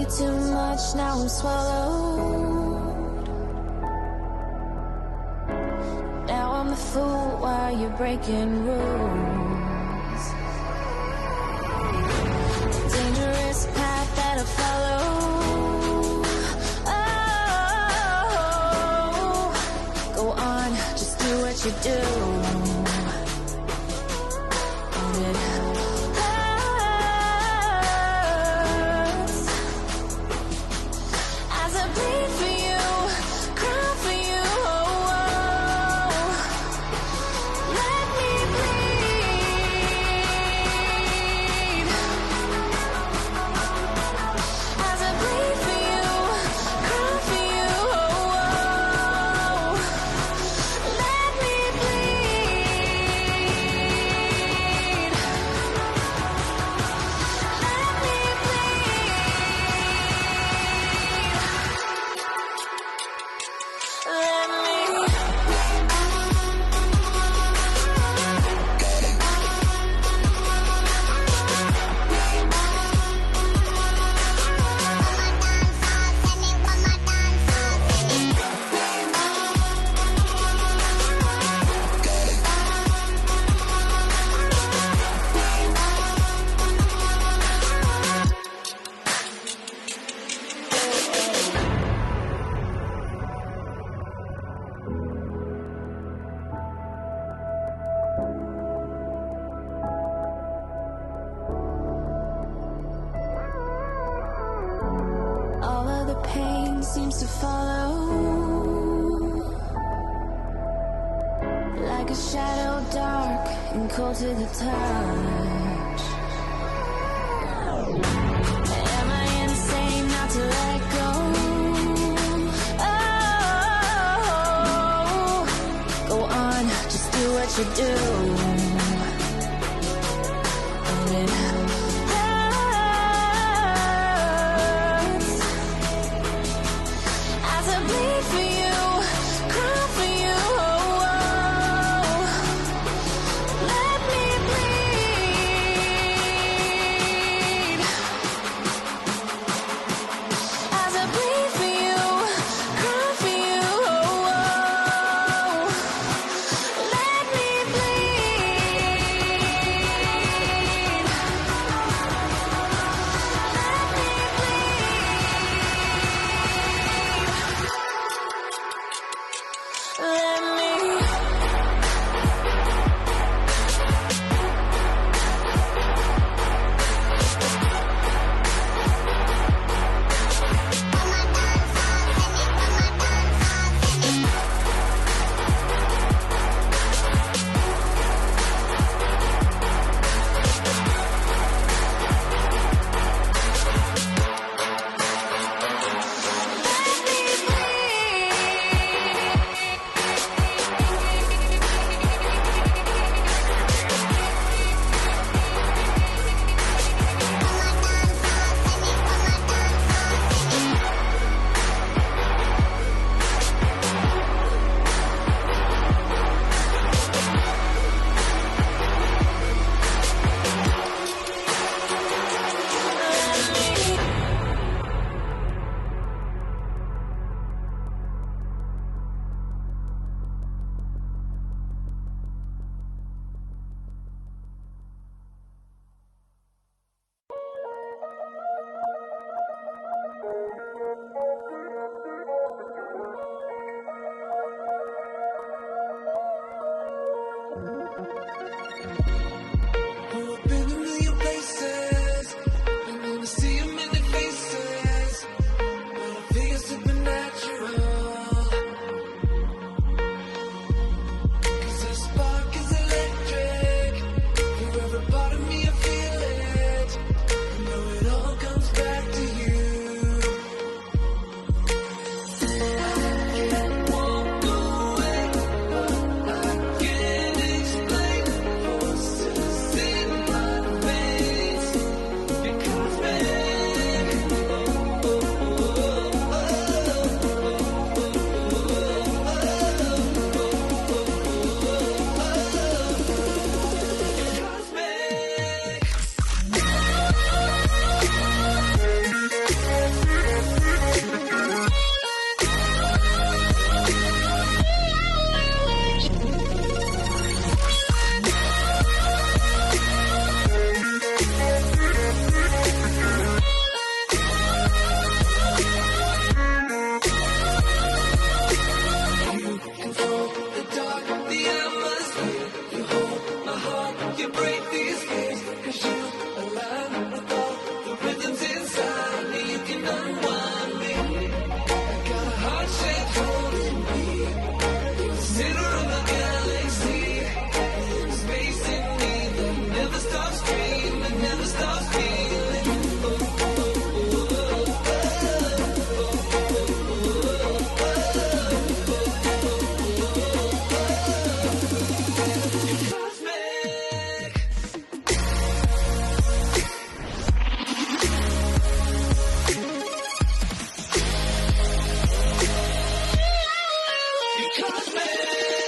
too much, now I'm swallowed. Now I'm the fool while you're breaking rules. Dangerous path that I follow. Oh, go on, just do what you do. And it hurts as I bleed for you, cry for you. Oh, let me bleed as I bleed for you, cry for you. Oh, let me bleed. Let me bleed. Let me. All of the pain seems to follow, like a shadow dark and cold to the touch. Am I insane not to let go? Oh, go on, just do what you do. And it hurts as I bleed for you, cry for you. Oh, let me bleed as I bleed for you, cry for you. Oh, let me bleed. You caught me.